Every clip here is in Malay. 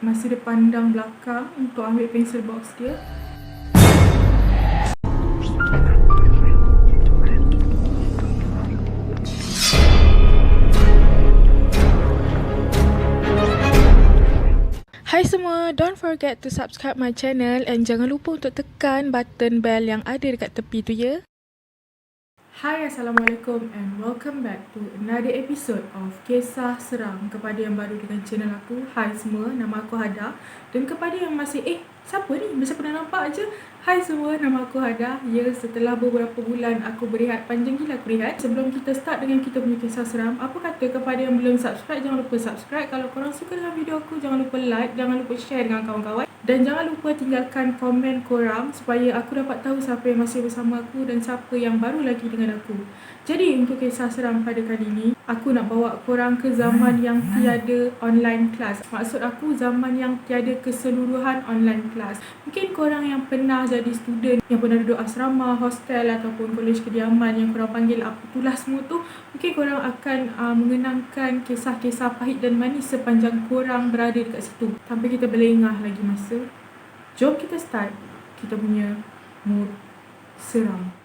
Masih dia pandang belakang untuk ambil pencil box dia. Hai semua, don't forget to subscribe my channel and jangan lupa untuk tekan button bell yang ada dekat tepi tu ya. Hai, Assalamualaikum and welcome back to another episode of Kisah Seram. Kepada yang baru dengan channel aku, hai semua, nama aku Hada. Dan kepada yang masih, siapa ni? Macam pernah nampak je. Hai semua, nama aku Hada. Ya, setelah beberapa bulan aku berehat, panjang gila aku rehat. Sebelum kita start dengan kita punya kisah seram, apa kata kepada yang belum subscribe, jangan lupa subscribe. Kalau korang suka dengan video aku, jangan lupa like, jangan lupa share dengan kawan-kawan. Dan jangan lupa tinggalkan komen korang supaya aku dapat tahu siapa yang masih bersama aku dan siapa yang baru lagi dengan aku. Jadi untuk kisah seram pada kali ini, aku nak bawa korang ke zaman yang tiada online class. Maksud aku zaman yang tiada keseluruhan online class. Mungkin korang yang pernah jadi student, yang pernah duduk asrama, hostel ataupun kolej kediaman yang korang panggil apa itulah semua tu, mungkin korang akan mengenangkan kisah-kisah pahit dan manis sepanjang korang berada dekat situ. Tanpa kita berlengah lagi masa, jom kita start kita punya mood seram.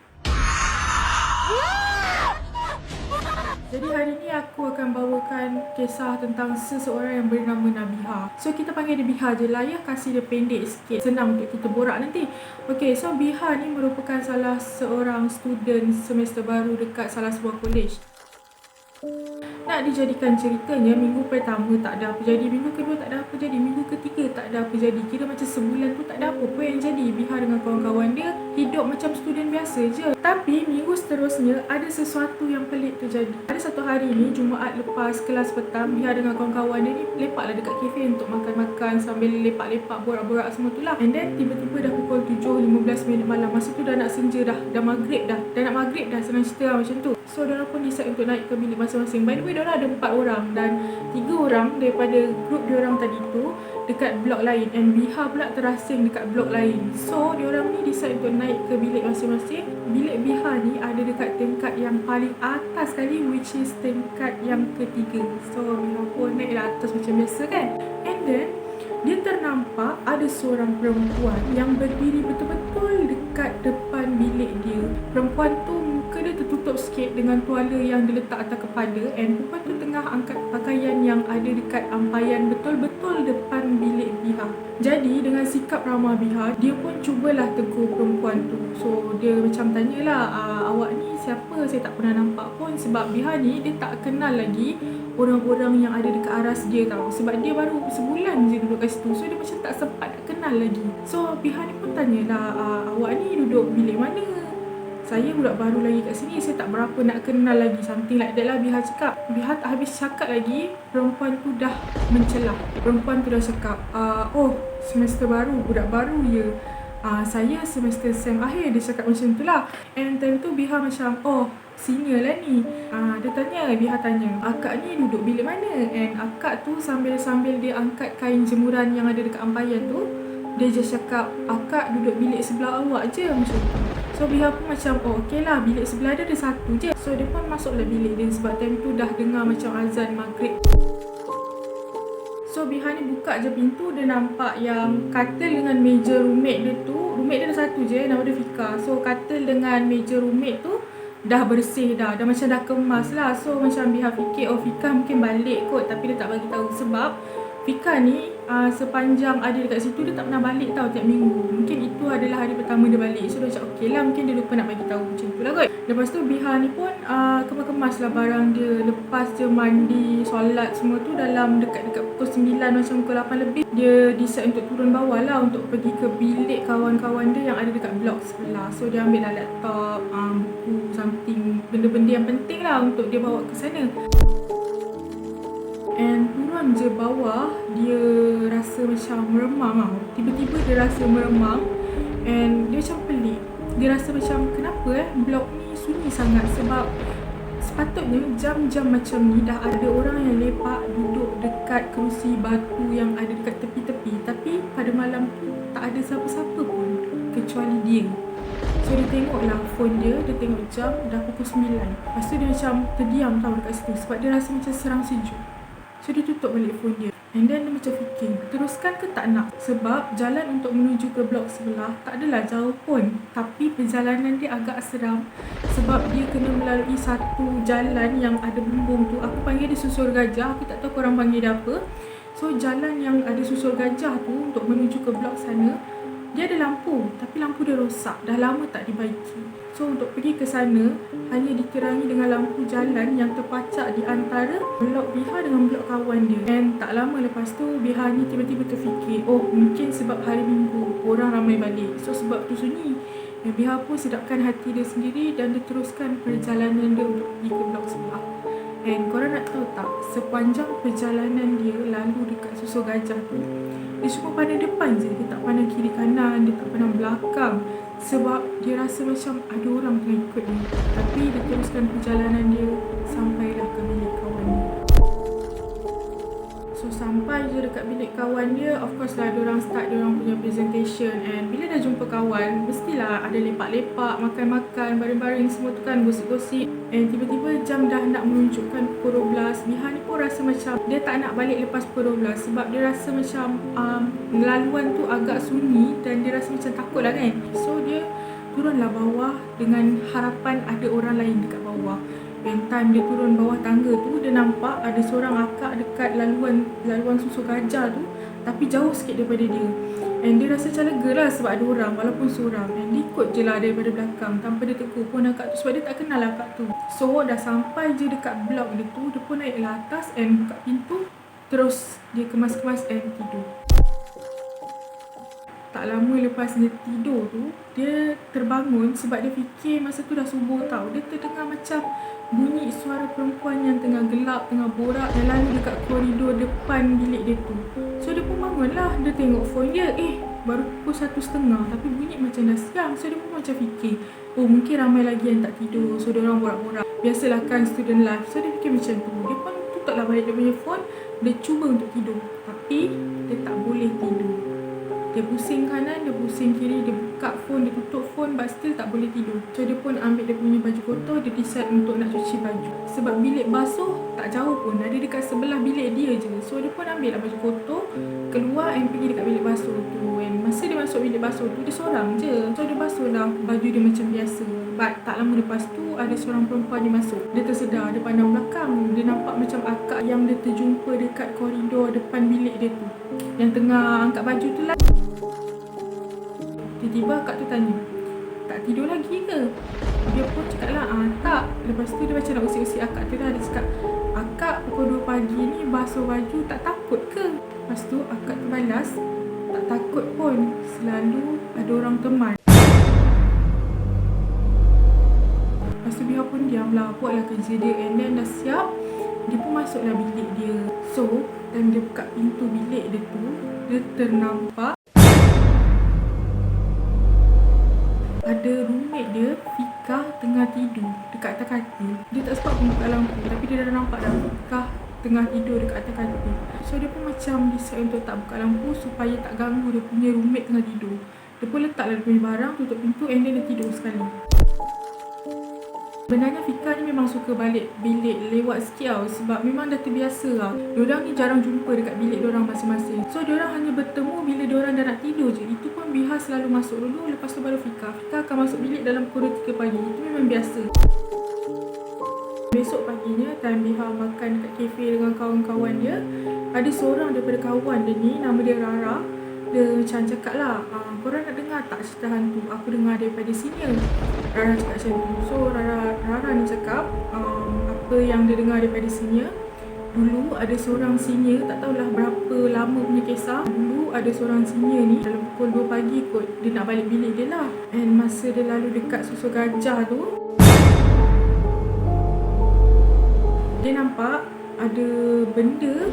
Jadi hari ni aku akan bawakan kisah tentang seseorang yang bernama Nabiha. So kita panggil dia Biha je lah ya, kasih dia pendek sikit, senang untuk kita borak nanti. Okay, so Biha ni merupakan salah seorang student semester baru dekat salah sebuah kolej. Nak dijadikan ceritanya, minggu pertama tak ada apa jadi, minggu kedua tak ada apa jadi, minggu ketiga tak ada apa jadi. Kira macam sebulan tu tak ada apa pun yang jadi. Biha dengan kawan-kawan dia hidup macam student biasa je. Tapi minggu seterusnya ada sesuatu yang pelik terjadi. Ada satu hari ni, Jumaat lepas kelas petang, Biha dengan kawan-kawan dia ni lepaklah dekat kafe untuk makan-makan sambil lepak-lepak, borak-borak semua tu lah. And then tiba-tiba dah pukul 7.15 malam. Masa tu dah nak senja dah maghrib dah. Dah nak maghrib dah, senang cerita lah macam tu. So diorang pun decide untuk naik ke bilik masing-masing. By the way, diorang ada 4 orang dan 3 orang daripada grup diorang tadi tu dekat blok lain, and Biha pula terasing dekat blok lain. So diorang ni decide untuk naik ke bilik masing-masing. Bilik Biha ni ada dekat tingkat yang paling atas sekali, which is tingkat yang ketiga. So Biha pun naik lah atas macam biasa kan. And then dia ternampak ada seorang perempuan yang berdiri betul-betul dekat depan bilik dia. Perempuan tu muka dia tertutup sikit dengan tuala yang diletak atas kepala, and perempuan tu tengah angkat pakaian yang ada dekat ampaian betul-betul depan bilik Biha. Jadi dengan sikap ramah Biha, dia pun cubalah tegur perempuan tu. So dia macam tanyalah, awak ni siapa? Saya tak pernah nampak pun. Sebab Biha ni dia tak kenal lagi orang-orang yang ada dekat aras dia tau. Sebab dia baru sebulan je duduk kat situ. So dia macam tak sempat nak kenal lagi. So Biha ni pun tanyalah, awak ni duduk bilik mana? Saya budak baru lagi kat sini, saya tak berapa nak kenal lagi. Something like that lah Biha cakap. Biha tak habis cakap lagi, perempuan tu dah mencelah. Perempuan tu dah cakap, oh semester baru, budak baru ya. Saya semester SEM akhir. Dia cakap macam tu lah. And time tu Biha macam, oh senior lah ni. Dia tanya, Biha tanya, akak ni duduk bilik mana? And akak tu sambil dia angkat kain jemuran yang ada dekat ampaian tu, dia just cakap, akak duduk bilik sebelah awak je, macam tu. So Biha pun macam, oh okey lah, bilik sebelah dia ada satu je. So dia pun masuklah bilik dia sebab time tu dah dengar macam azan maghrib. So Biha ni buka je pintu, dia nampak yang katil dengan meja roommate dia tu, roommate dia ada satu je, nama dia Fika. So katil dengan meja roommate tu dah bersih dah macam dah kemas lah. So macam Biha fikir, oh Fika mungkin balik kot, tapi dia tak bagi tahu sebab Fika ni sepanjang ada dekat situ dia tak pernah balik tau tiap minggu. Mungkin itu adalah hari pertama dia balik. So dia cakap okey lah, mungkin dia lupa nak bagi tahu macam tu lah kot. Lepas tu Biha ni pun kemas lah barang dia. Lepas dia mandi, solat semua tu dalam dekat pukul 9 macam pukul 8 lebih, dia decide untuk turun bawah lah untuk pergi ke bilik kawan-kawan dia yang ada dekat blok sebelah. So dia ambil lah laptop, buku, something, benda-benda yang penting lah untuk dia bawa ke sana. And turun je bawah, dia rasa macam meremang tau. Tiba-tiba dia rasa meremang. And dia macam pelik. Dia rasa macam kenapa blok ni sunyi sangat. Sebab sepatutnya jam-jam macam ni dah ada orang yang lepak duduk dekat kerusi batu yang ada dekat tepi-tepi. Tapi pada malam tu tak ada siapa-siapa pun kecuali dia. So dia tengoklah phone dia tengok jam dah pukul 9. Lepas tu dia macam terdiam tau dekat situ sebab dia rasa macam serang sejuk. So dia tutup balik phone dia. And then dia macam fikir, teruskan ke tak nak? Sebab jalan untuk menuju ke blok sebelah tak adalah jauh pun. Tapi perjalanan dia agak seram sebab dia kena melalui satu jalan yang ada bumbung tu. Aku panggil dia susur gajah, aku tak tahu korang panggil dia apa. So jalan yang ada susur gajah tu untuk menuju ke blok sana, dia ada lampu, tapi lampu dia rosak, dah lama tak dibaiki. So untuk pergi ke sana, hanya diterangi dengan lampu jalan yang terpacak di antara blok Biha dengan blok kawan dia. And tak lama lepas tu, Biha ni tiba-tiba terfikir, oh mungkin sebab hari Minggu, orang ramai balik, so sebab tu sunyi. Dan Biha pun sedapkan hati dia sendiri dan dia teruskan perjalanan dia untuk pergi ke blok sebelah. And korang nak tahu tak, sepanjang perjalanan dia lalu dekat susur gajah tu, dia cuma pandang depan je, dia tak pandang kiri kanan, dia tak pandang belakang. Sebab dia rasa macam ada orang tengah ikut dia. Tapi dia teruskan perjalanan dia sampailah ke bilik kawan dia. So sampai je dekat bilik kawan dia, of course lah diorang start diorang punya presentation. And bila dah jumpa kawan, mestilah ada lepak-lepak, makan-makan, baring-baring semua tu kan, gosip-gosip. And tiba-tiba jam dah nak menunjukkan pukul 12. Biha ni pun rasa macam dia tak nak balik lepas pukul 12 sebab dia rasa macam laluan tu agak sunyi dan dia rasa macam takut lah kan. So dia turunlah bawah dengan harapan ada orang lain dekat bawah. And time dia turun bawah tangga tu, dia nampak ada seorang akak dekat laluan susur gajah tu, tapi jauh sikit daripada dia. And dia rasa macam lega lah sebab ada orang walaupun seorang. And dia ikut je lah daripada belakang tanpa dia tegur pun akak tu sebab dia tak kenal akak tu. So dah sampai je dekat blok dia tu, dia pun naik lah atas and buka pintu. Terus dia kemas-kemas and tidur. Tak lama lepas dia tidur tu, dia terbangun sebab dia fikir masa tu dah subuh tau. Dia terdengar macam bunyi suara perempuan yang tengah gelak, tengah borak dan lalu dekat koridor depan bilik dia tu. So dia pun bangun lah, dia tengok phone dia, baru pukul 1:30 tapi bunyi macam dah siang. So dia pun macam fikir, oh mungkin ramai lagi yang tak tidur, so diorang borak-borak. Biasalah kan student life. So dia fikir macam tu. Dia pun tutuplah balik dia punya phone, dia cuba untuk tidur tapi dia tak boleh tidur. Dia pusing kanan, dia pusing kiri, dia buka phone, dia tutup phone but still tak boleh tidur. So dia pun ambil dia punya baju kotor, dia decide untuk nak cuci baju. Sebab bilik basuh tak jauh pun, ada dekat sebelah bilik dia je. So dia pun ambil lah baju kotor, keluar and pergi dekat bilik basuh tu. And masa dia masuk bilik basuh tu, dia seorang je. So dia basuh lah baju dia macam biasa. But tak lama lepas tu, ada seorang perempuan dia masuk. Dia tersedar, dia pandang belakang. Dia nampak macam akak yang dia terjumpa dekat koridor depan bilik dia tu, yang tengah angkat baju tu lah. Tiba-tiba akak tu tanya, tak tidur lagi ke? Dia pun cakap lah, tak. Lepas tu dia macam nak usik-usik akak tu dah. Dia cakap, akak pukul 2 pagi ni basuh baju tak takut ke? Lepas tu akak tu balas, tak takut pun, selalu ada orang teman. Lepas tu Biha pun diam lah, buatlah kerja dia. And then dah siap, dia pun masuklah bilik dia. So, time dia buka pintu bilik dia tu, dia ternampak ada roommate dia, Fika, tengah tidur dekat atas katil. Dia tak sempat pun buka lampu tapi dia dah nampak dah Fika tengah tidur dekat atas katil. So dia pun macam decide untuk tak buka lampu supaya tak ganggu dia punya roommate tengah tidur. Dia pun letaklah dia punya barang, tutup pintu and then dia tidur sekali. Sebenarnya Fika ni memang suka balik bilik lewat sikit tau sebab memang dah terbiasa lah. Diorang ni jarang jumpa dekat bilik diorang masing-masing. So diorang hanya bertemu bila diorang dah nak tidur je. Itu pun Biha selalu masuk dulu, lepas tu baru Fika. Fika akan masuk bilik dalam pukul 3 pagi. Itu memang biasa. Besok paginya, time Biha makan dekat kafe dengan kawan-kawan dia, ada seorang daripada kawan dia ni, nama dia Rara. Dia macam cakap lah, korang nak dengar tak cerita hantu? Aku dengar daripada senior. Rara cakap macam tu. So Rara ni cakap apa yang dia dengar daripada senior. Dulu ada seorang senior, tak tahulah berapa lama punya kisah. Dulu ada seorang senior ni, dalam pukul 2 pagi kot, dia nak balik bilik dia lah. And masa dia lalu dekat susur gajah tu, dia nampak ada benda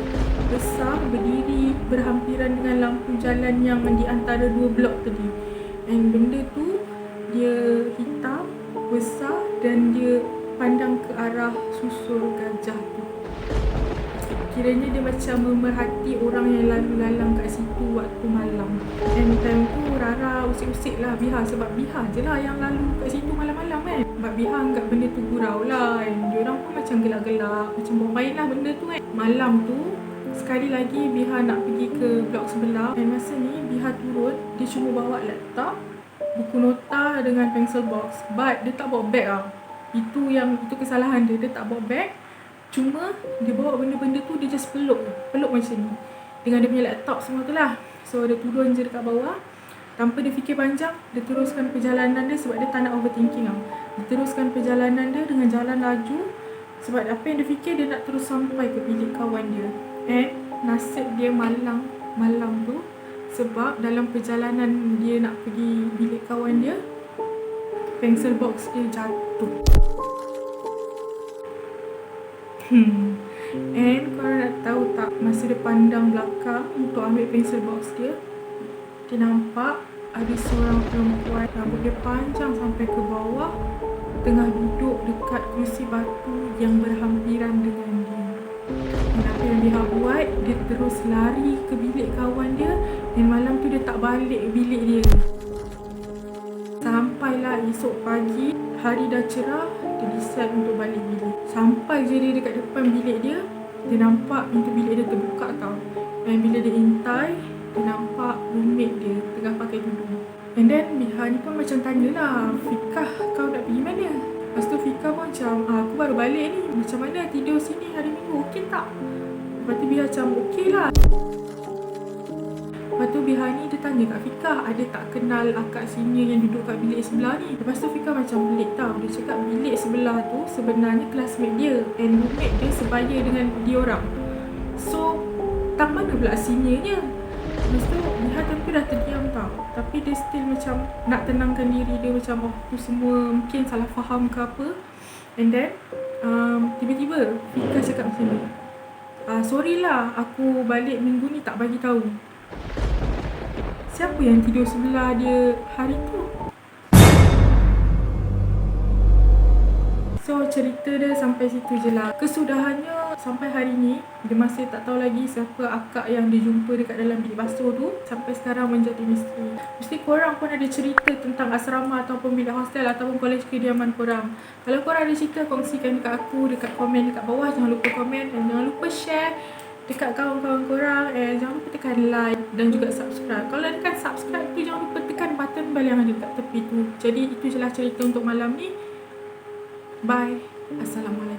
besar berdiri berhampiran dengan lampu jalan yang di antara 2 blok tadi. And benda tu dia hitam, besar dan dia pandang ke arah susur gajah tu. Kiranya dia macam memerhati orang yang lalu lalang kat situ waktu malam. And time tu Rara usik-usik lah Biha sebab Biha je lah yang lalu kat situ malam-malam kan. Sebab Biha anggap benda tu gurau lah. And diorang pun macam gelak-gelak, macam buang main lah benda tu kan. Malam tu sekali lagi Biha nak pergi ke blok sebelah, dan masa ni Biha turun, dia cuma bawa laptop, buku nota dengan pencil box, but dia tak bawa beg lah. Itu kesalahan dia tak bawa beg. Cuma dia bawa benda-benda tu, dia just peluk macam ni dengan dia punya laptop semua tu lah. So dia turun je dekat bawah, tanpa dia fikir panjang, dia teruskan perjalanan dia sebab dia tak nak overthinking tau. Dia teruskan perjalanan dia dengan jalan laju sebab apa yang dia fikir, dia nak terus sampai ke bilik kawan dia. And nasib dia malang tu, sebab dalam perjalanan dia nak pergi bilik kawan dia, pencil box dia jatuh. And korang nak tahu tak, masa dia pandang belakang untuk ambil pencil box dia, dia nampak ada seorang perempuan, rambut dia panjang sampai ke bawah, tengah duduk dekat kerusi batu yang berhampiran dengan dia. Dan apa yang dia buat, dia terus lari ke bilik kawan dia, dan malam tu dia tak balik bilik dia. Sampailah esok pagi, hari dah cerah, dia decide untuk balik bilik. Sampai je dia dekat depan bilik dia, dia nampak pintu bilik dia terbuka tau. Dan bila dia intai, dia nampak roommate dia tengah pakai tudung. And then Biha ni pun macam tanyalah, Fikah, kau nak pergi mana? Lepas tu Fikah pun macam, aku baru balik ni, macam mana tidur sini hari Minggu, okey tak? Lepas tu Biha macam, okey lah. Lepas tu Biha ni dia tanya kat Fikah, ada tak kenal akak senior yang duduk kat bilik sebelah ni? Lepas tu Fikah macam pelik tau. Dia cakap bilik sebelah tu sebenarnya classmate dia, and roommate dia sebaya dengan dia orang. So, tak mana pula seniornya? Lepas tu Biha tapi dah terdiam tau, tapi dia still macam nak tenangkan diri dia, macam tu semua mungkin salah faham ke apa. And then tiba-tiba Fikah cakap macam ni, sorry lah, aku balik minggu ni tak bagi tahu. Siapa yang tidur sebelah dia hari tu? So cerita dia sampai situ je lah. Kesudahannya sampai hari ni, dia masih tak tahu lagi siapa akak yang dia jumpa dekat dalam bilik basuh tu. Sampai sekarang menjadi misteri. Mesti korang pun ada cerita tentang asrama ataupun bilik hostel ataupun kolej kediaman korang. Kalau korang ada cerita, kongsikan dekat aku, dekat komen dekat bawah. Jangan lupa komen dan jangan lupa share dekat kawan-kawan korang. Jangan lupa tekan like dan juga subscribe. Kalau tekan subscribe tu, jangan lupa tekan button bell yang ada dekat tepi tu. Jadi itu je lah cerita untuk malam ni. Bye. Assalamualaikum.